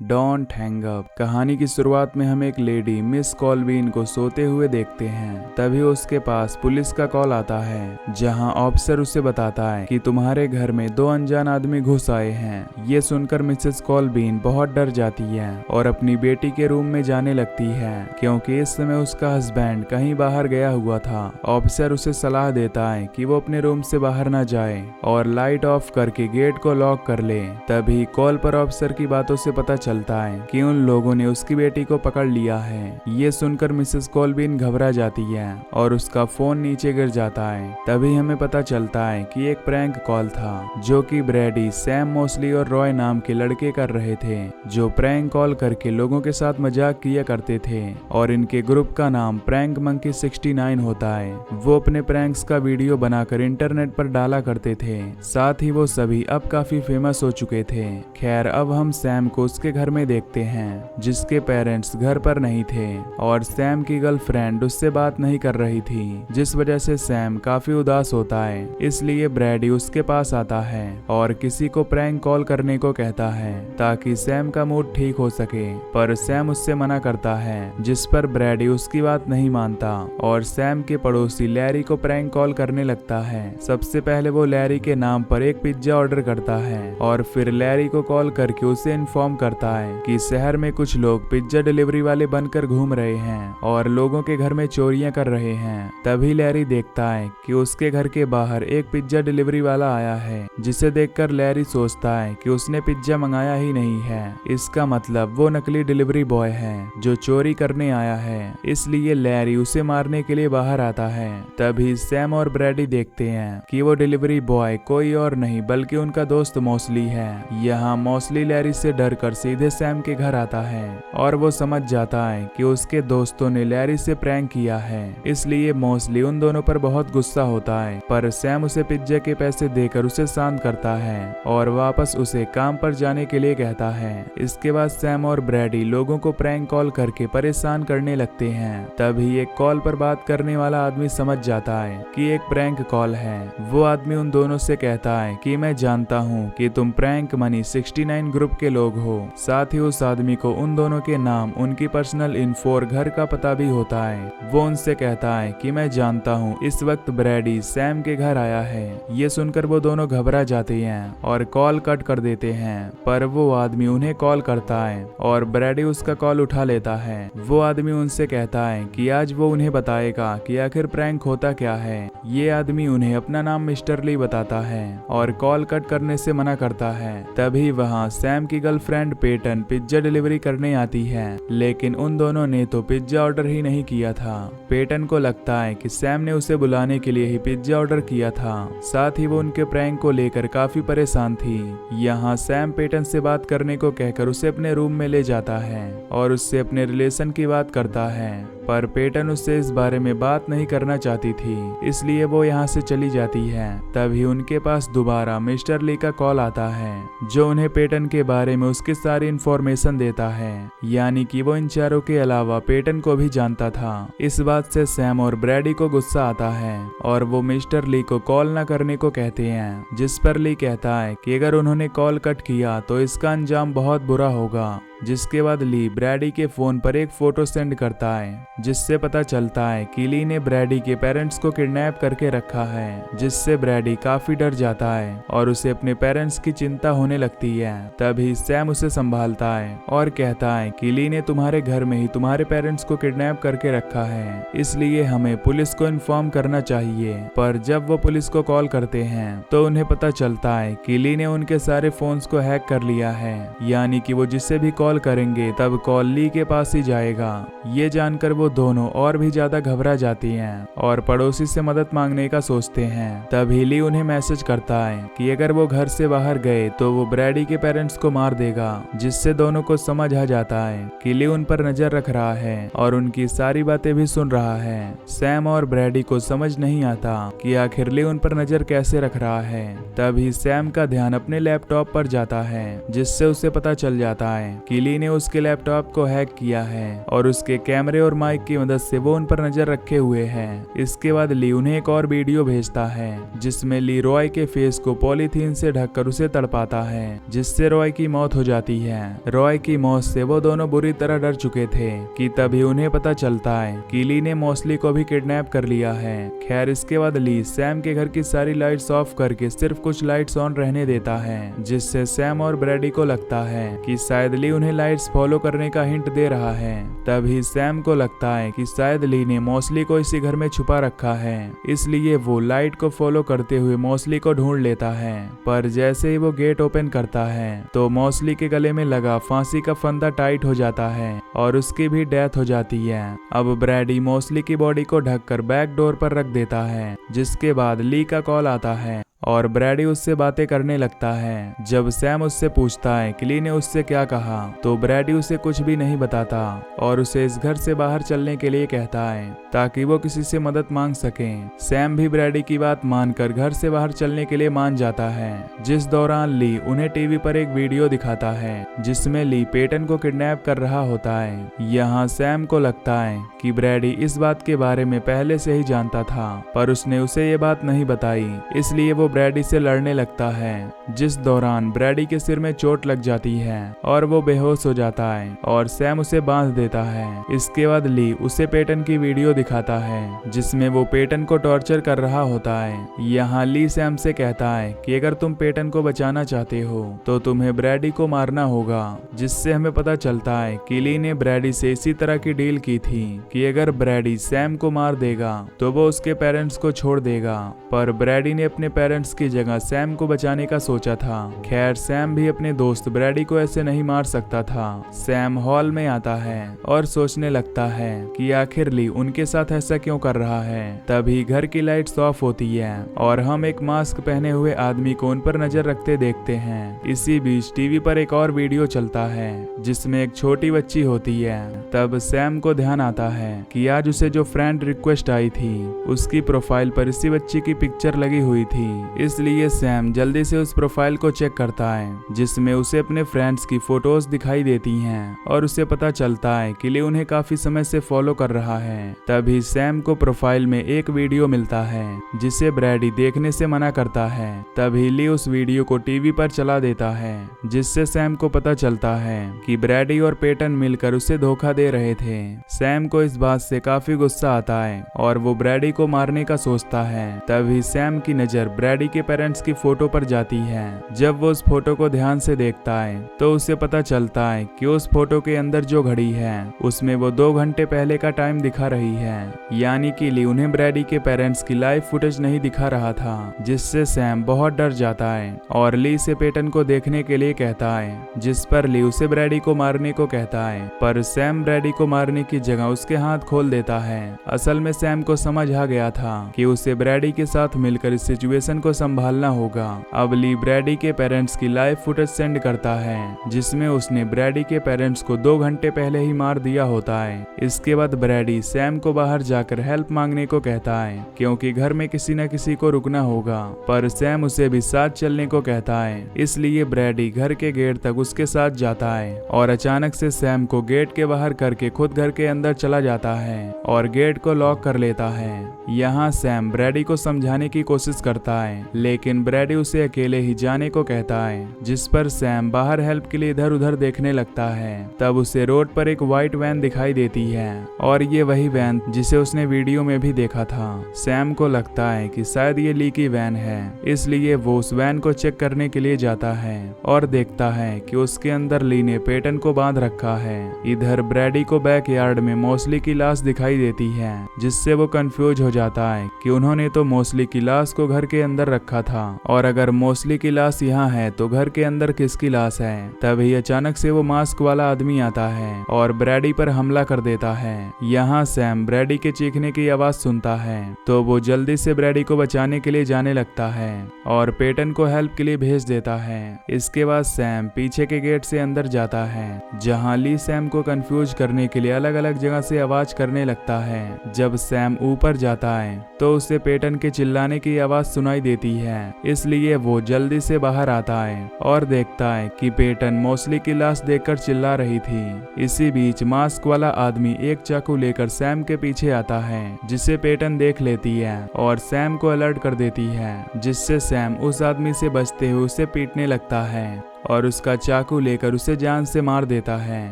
Don't hang up. कहानी की शुरुआत में हम एक लेडी मिस कॉल्बिन को सोते हुए देखते हैं। तभी उसके पास पुलिस का कॉल आता है, जहां ऑफिसर उसे बताता है कि तुम्हारे घर में 2 अनजान आदमी घुस आए हैं। ये सुनकर मिसेस कॉल्बिन बहुत डर जाती है और अपनी बेटी के रूम में जाने लगती है, क्योंकि इस समय उसका हस्बैंड कहीं बाहर गया हुआ था। ऑफिसर उसे सलाह देता है कि वो अपने रूम से बाहर न जाए और लाइट ऑफ करके गेट को लॉक कर ले। तभी कॉल पर ऑफिसर की बातों से पता चलता है कि उन लोगों ने उसकी बेटी को पकड़ लिया है। ये सुनकर मिसेस कॉल्बिन घबरा जाती है और उसका फोन नीचे गिर जाता है। तभी हमें पता चलता है कि एक प्रैंक कॉल था, जो कि ब्रैडी, सैम मोस्ली और रॉय नाम के लड़के कर रहे थे, जो प्रैंक कॉल करके लोगों के साथ मजाक किया करते थे। और इनके ग्रुप का नाम प्रैंक मंकी 69 होता है। वो अपने प्रैंक्स का वीडियो बनाकर इंटरनेट पर डाला करते थे। साथ ही वो सभी अब काफी फेमस हो चुके थे। खैर, अब हम सैम को उसके घर में देखते हैं, जिसके पेरेंट्स घर पर नहीं थे और सैम की गर्लफ्रेंड उससे बात नहीं कर रही थी, जिस वजह से सैम काफी उदास होता है। इसलिए ब्रैडी उसके पास आता है और किसी को प्रैंक कॉल करने को कहता है ताकि सैम का मूड ठीक हो सके, पर सैम उससे मना करता है, जिस पर ब्रैडी उसकी बात नहीं मानता और सैम के पड़ोसी लैरी को प्रैंक कॉल करने लगता है। सबसे पहले वो लैरी के नाम पर एक पिज्जा ऑर्डर करता है और फिर लैरी को कॉल करके उसे इन्फॉर्म करता है कि शहर में कुछ लोग पिज्जा डिलीवरी वाले बनकर घूम रहे हैं और लोगों के घर में चोरियां कर रहे हैं। तभी लैरी देखता है कि उसके घर के बाहर एक पिज्जा डिलीवरी वाला आया है, जिसे देखकर लैरी सोचता है कि उसने पिज्जा मंगाया ही नहीं है। इसका मतलब वो नकली डिलीवरी बॉय है जो चोरी करने आया है। इसलिए लैरी उसे मारने के लिए बाहर आता है। तभी सैम और ब्रैडी देखते हैं कि वो डिलीवरी बॉय कोई और नहीं बल्कि उनका दोस्त मोस्ली है। यहाँ मोस्ली लैरी से डरकर सीधे सैम के घर आता है और वो समझ जाता है कि उसके दोस्तों ने लैरी से प्रैंक किया है। इसलिए मोस्ली उन दोनों पर बहुत गुस्सा होता है, पर सैम उसे पिज्जा के पैसे देकर उसे शांत करता है और वापस उसे काम पर जाने के लिए कहता है। इसके बाद सैम और ब्रैडी लोगों को प्रैंक कॉल करके परेशान करने लगते हैं। तभी एक कॉल पर बात करने वाला आदमी समझ जाता है कि एक प्रैंक कॉल है। वो आदमी उन दोनों से कहता है कि मैं जानता हूँ कि तुम प्रैंक मनी 69 ग्रुप के लोग हो। साथ ही उस आदमी को उन दोनों के नाम, उनकी पर्सनल इन्फो और घर का पता भी होता है। वो उनसे कहता है कि मैं जानता हूँ इस वक्त ब्रैडी सैम के घर आया है। ये सुनकर वो दोनों घबरा जाते हैं और कॉल कट कर देते हैं, पर वो आदमी उन्हें कॉल करता है और ब्रैडी उसका कॉल उठा लेता है। वो आदमी उनसे कहता है कि आज वो उन्हें बताएगा कि आखिर प्रैंक होता क्या है। ये आदमी उन्हें अपना नाम मिस्टर ली बताता है और कॉल कट करने से मना करता है। तभी वहाँ सैम की गर्लफ्रेंड पेटन पिज्जा डिलीवरी करने आती है, लेकिन उन दोनों ने तो पिज्जा ऑर्डर ही नहीं किया था। पेटन को लगता है कि सैम ने उसे बुलाने के लिए ही पिज्जा ऑर्डर किया था। साथ ही वो उनके प्रैंक को लेकर काफी परेशान थी। यहाँ सैम पेटन से बात करने को कहकर उसे अपने रूम में ले जाता है और उससे अपने रिलेशन की बात करता है, पर पेटन उससे इस बारे में बात नहीं करना चाहती थी, इसलिए वो यहाँ से चली जाती है। तभी उनके पास दोबारा मिस्टर ली का कॉल आता है, जो उन्हें पेटन के बारे में उसकी सारी इंफॉर्मेशन देता है, यानी कि वो इन चारों के अलावा पेटन को भी जानता था। इस बात से सैम और ब्रैडी को गुस्सा आता है और वो मिस्टर ली को कॉल न करने को कहते हैं, जिस पर ली कहता है कि अगर उन्होंने कॉल कट किया तो इसका अंजाम बहुत बुरा होगा। जिसके बाद ली ब्रैडी के फोन पर एक फोटो सेंड करता है, जिससे पता चलता है कि ली ने ब्रैडी के पेरेंट्स को किडनैप करके रखा है, जिससे ब्रैडी काफी डर जाता है और उसे अपने पेरेंट्स की चिंता होने लगती है। तभी सैम उसे संभालता है और कहता है कि ली ने तुम्हारे घर में ही तुम्हारे पेरेंट्स को किडनैप करके रखा है, इसलिए हमें पुलिस को इन्फॉर्म करना चाहिए। पर जब वो पुलिस को कॉल करते हैं तो उन्हें पता चलता है कि ली ने उनके सारे फोन्स को हैक कर लिया है, यानी कि वो जिससे भी कॉल करेंगे तब कॉल ली के पास ही जाएगा। ये जानकर वो दोनों और भी ज्यादा घबरा जाती हैं और पड़ोसी से मदद मांगने का सोचते हैं। तभी ली उन्हें मैसेज करता है कि अगर वो घर से बाहर गए तो वो ब्रैडी के पेरेंट्स को मार देगा, जिससे दोनों को समझ आ जाता है कि ली उन पर नजर रख रहा है और उनकी सारी बातें भी सुन रहा है। सैम और ब्रैडी को समझ नहीं आता कि आखिर ली उन पर नजर कैसे रख रहा है। तभी सैम का ध्यान अपने लैपटॉप पर जाता है, जिससे उसे पता चल जाता है कि कि ली ने उसके लैपटॉप को हैक किया है और उसके कैमरे और माइक की मदद से वो उन पर नजर रखे हुए है। इसके बाद ली उन्हें एक और वीडियो भेजता है जिसमें ली रॉय के फेस को पॉलीथीन से ढककर उसे तड़पाता है, जिससे रॉय की मौत हो जाती है। रॉय की मौत से वो दोनों बुरी तरह डर चुके थे कि तभी उन्हें पता चलता है कि ली ने मोस्ली को भी किडनैप कर लिया है। खैर इसके बाद ली सैम के घर की सारी लाइट्स ऑफ करके सिर्फ कुछ लाइट्स ऑन रहने देता है, जिससे सैम और ब्रैडी को लगता है कि शायद ली उन्हें लाइट्स फॉलो करने का हिंट दे रहा है। तभी सैम को लगता है कि शायद ली ने मोस्ली को इसी घर में छुपा रखा है, इसलिए वो लाइट को फॉलो करते हुए मोस्ली को ढूंढ लेता है। पर जैसे ही वो गेट ओपन करता है तो मोस्ली के गले में लगा फांसी का फंदा टाइट हो जाता है और उसकी भी डेथ हो जाती है। अब ब्रैडी मोस्ली की बॉडी को ढककर बैक डोर पर रख देता है, जिसके बाद ली का कॉल आता है और ब्रैडी उससे बातें करने लगता है। जब सैम उससे पूछता है कि ली ने उससे क्या कहा तो ब्रैडी उसे कुछ भी नहीं बताता और उसे इस घर से बाहर चलने के लिए कहता है ताकि वो किसी से मदद मांग सके। सैम भी ब्रैडी की बात मानकर घर से बाहर चलने के लिए मान जाता है, जिस दौरान ली उन्हें टीवी पर एक वीडियो दिखाता है जिसमें ली पेटन को किडनैप कर रहा होता है। यहाँ सैम को लगता है कि ब्रैडी इस बात के बारे में पहले से ही जानता था, पर उसने उसे ये बात नहीं बताई, इसलिए वो ब्रैडी से लड़ने लगता है, जिस दौरान ब्रैडी के सिर में चोट लग जाती है और वो बेहोश हो जाता है और सैम उसे बांध देता है। इसके बाद ली उसे पेटन की वीडियो दिखाता है जिसमें वो पेटन को टॉर्चर कर रहा होता है। यहाँ ली सैम से कहता है कि अगर तुम पेटन को बचाना चाहते हो तो तुम्हें ब्रैडी को मारना होगा, जिससे हमें पता चलता है कि ली ने ब्रैडी से इसी तरह की डील की थी कि अगर ब्रैडी सैम को मार देगा तो वो उसके पेरेंट्स को छोड़ देगा, पर ब्रैडी ने अपने पेरेंट्स की जगह सैम को बचाने का सोचा था। खैर सैम भी अपने दोस्त ब्रैडी को ऐसे नहीं मार सकता था। सैम हॉल में आता है और सोचने लगता है कि आखिर ली उनके साथ ऐसा क्यों कर रहा है। तभी घर की लाइट्स ऑफ होती है और हम एक मास्क पहने हुए आदमी को उन पर नजर रखते देखते हैं। इसी बीच टीवी पर एक और वीडियो चलता है जिसमें एक छोटी बच्ची होती है। तब सैम को ध्यान आता है कि आज उसे जो फ्रेंड रिक्वेस्ट आई थी उसकी प्रोफाइल पर इसी बच्ची की पिक्चर लगी हुई थी, इसलिए सैम जल्दी से उस प्रोफाइल को चेक करता है जिसमें उसे अपने फ्रेंड्स की फोटोज दिखाई देती हैं और उसे पता चलता है कि ली उन्हें काफी समय से फॉलो कर रहा है। तभी सैम को प्रोफाइल में एक वीडियो मिलता है जिसे ब्रैडी देखने से मना करता है। तभी ली उस वीडियो को टीवी पर चला देता है, जिससे सैम को पता चलता है कि ब्रैडी और पेटन मिलकर उसे धोखा दे रहे थे। सैम को इस बात से काफी गुस्सा आता है और वो ब्रैडी को मारने का सोचता है। तभी सैम की नजर ब्रैडी के पेरेंट्स की फोटो पर जाती है। जब वो उस फोटो को ध्यान से देखता है तो उसे पता चलता है कि उस फोटो के अंदर जो घड़ी है उसमें वो 2 घंटे पहले का टाइम दिखा रही है, यानी कि ली उन्हें ब्रैडी के पेरेंट्स की लाइव फुटेज नहीं दिखा रहा था, जिससे सैम बहुत डर जाता है और ली से पेटन को देखने के लिए कहता है, जिस पर ली उसे ब्रैडी को मारने को कहता है, पर सैम ब्रैडी को मारने की जगह उसके हाथ खोल देता है। असल में सैम को समझ आ गया था कि उसे ब्रैडी के साथ मिलकर इस सिचुएशन को संभालना होगा। अब ली ब्रैडी के पेरेंट्स की लाइव फुटेज सेंड करता है जिसमें उसने ब्रैडी के पेरेंट्स को 2 घंटे पहले ही मार दिया होता है। इसके बाद ब्रैडी सैम को बाहर जाकर हेल्प मांगने को कहता है क्योंकि घर में किसी न किसी को रुकना होगा, पर सैम उसे भी साथ चलने को कहता है, इसलिए ब्रैडी घर के गेट तक उसके साथ जाता है और अचानक से सैम को गेट के बाहर करके खुद घर के अंदर चला जाता है और गेट को लॉक कर लेता है। यहाँ सैम ब्रैडी को समझाने की कोशिश करता है, लेकिन ब्रैडी उसे अकेले ही जाने को कहता है, जिस पर सैम बाहर हेल्प के लिए इधर उधर देखने लगता है। तब उसे रोड पर एक व्हाइट वैन दिखाई देती है और ये वही वैन जिसे उसने वीडियो में भी देखा था। सैम को लगता है कि शायद ये ली की वैन है, इसलिए वो उस वैन को चेक करने के लिए जाता है और देखता है कि उसके अंदर ली ने पेटन को बांध रखा है। इधर ब्रैडी को बैकयार्ड में मोस्ली की लाश दिखाई देती है, जिससे वो कंफ्यूज हो जाता है कि उन्होंने तो मोस्ली की लाश को घर के अंदर रखा था और अगर मोस्ली की लाश यहाँ है तो घर के अंदर किसकी लाश है। तभी अचानक से वो मास्क वाला आदमी आता है और ब्रैडी पर हमला कर देता है। यहाँ सैम ब्रैडी के चीखने की आवाज सुनता है तो वो जल्दी से ब्रैडी को बचाने के लिए जाने लगता है और पेटन को हेल्प के लिए भेज देता है। इसके बाद सैम पीछे के गेट से अंदर जाता है, जहाँ ली सैम को कंफ्यूज करने के लिए अलग अलग जगह से आवाज करने लगता है। जब सैम ऊपर जाता है तो उसे पेटन के चिल्लाने की आवाज सुनाई देती देती है, इसलिए वो जल्दी से बाहर आता है और देखता है कि पेटन मोस्ली की लाश देखकर चिल्ला रही थी। इसी बीच मास्क वाला आदमी एक चाकू लेकर सैम के पीछे आता है, जिसे पेटन देख लेती है और सैम को अलर्ट कर देती है, जिससे सैम उस आदमी से बचते हुए उसे पीटने लगता है और उसका चाकू लेकर उसे जान से मार देता है।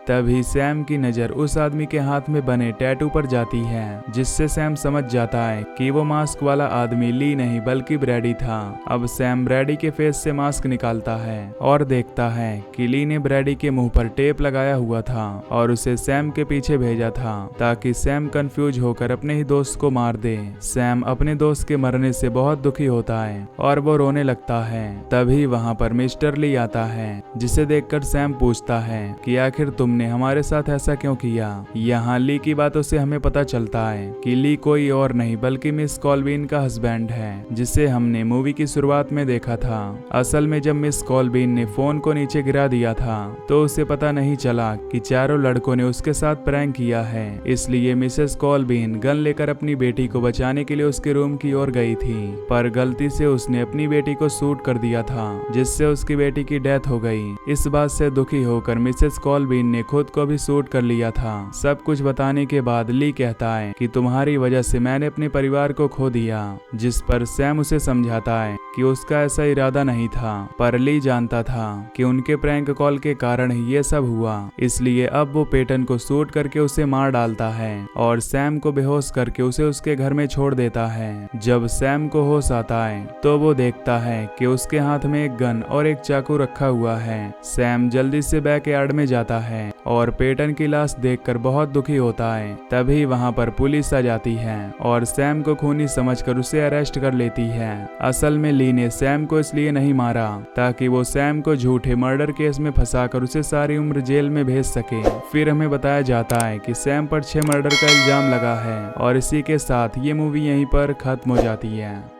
तभी सैम की नजर उस आदमी के हाथ में बने टैटू पर जाती है, जिससे सैम समझ जाता है कि वो मास्क वाला आदमी ली नहीं बल्कि ब्रैडी था। अब सैम ब्रैडी के फेस से मास्क निकालता है और देखता है कि ली ने ब्रैडी के मुंह पर टेप लगाया हुआ था और उसे सैम के पीछे भेजा था ताकि सैम कंफ्यूज होकर अपने ही दोस्त को मार दे। सैम अपने दोस्त के मरने से बहुत दुखी होता है और वो रोने लगता है। तभी वहाँ पर मिस्टर ली आता है, जिसे देखकर सैम पूछता है कि आखिर तुमने हमारे साथ ऐसा क्यों किया। यहाँ ली की बातों से हमें पता चलता है कि ली कोई और नहीं बल्कि मिस कॉल्बिन का हस्बैंड है, जिसे हमने मूवी की शुरुआत में देखा था। असल में जब मिस कॉल्बिन ने फोन को नीचे गिरा दिया था तो उसे पता नहीं चला कि चारों लड़कों ने उसके साथ प्रैंक किया है, इसलिए मिसेस कॉल्बिन गन लेकर अपनी बेटी को बचाने के लिए उसके रूम की ओर गई थी, पर गलती से उसने अपनी बेटी को शूट कर दिया था, जिससे उसकी बेटी की डेथ हो गई। इस बात से दुखी होकर मिसेस कॉल्बिन ने खुद को भी शूट कर लिया था। सब कुछ बताने के बाद ली कहता है कि तुम्हारी वजह से मैंने अपने परिवार को खो दिया, जिस पर सैम उसे समझाता है कि उसका ऐसा इरादा नहीं था, पर ली जानता था कि उनके प्रैंक कॉल के कारण ही ये सब हुआ, इसलिए अब वो पेटन को शूट करके उसे मार डालता है और सैम को बेहोश करके उसे उसके घर में छोड़ देता है। जब सैम को होश आता है तो वो देखता है कि उसके हाथ में एक गन और एक चाकू रखा हुआ है। सैम जल्दी से बैकयार्ड में जाता है और पेटन की लाश देखकर बहुत दुखी होता है। तभी वहां पर पुलिस आ जाती है और सैम को खूनी समझकर उसे अरेस्ट कर लेती है। असल में ली ने सैम को इसलिए नहीं मारा ताकि वो सैम को झूठे मर्डर केस में फंसाकर उसे सारी उम्र जेल में भेज सके। फिर हमें बताया जाता है कि सैम पर 6 मर्डर का इल्जाम लगा है और इसी के साथ ये मूवी यहीं पर खत्म हो जाती है।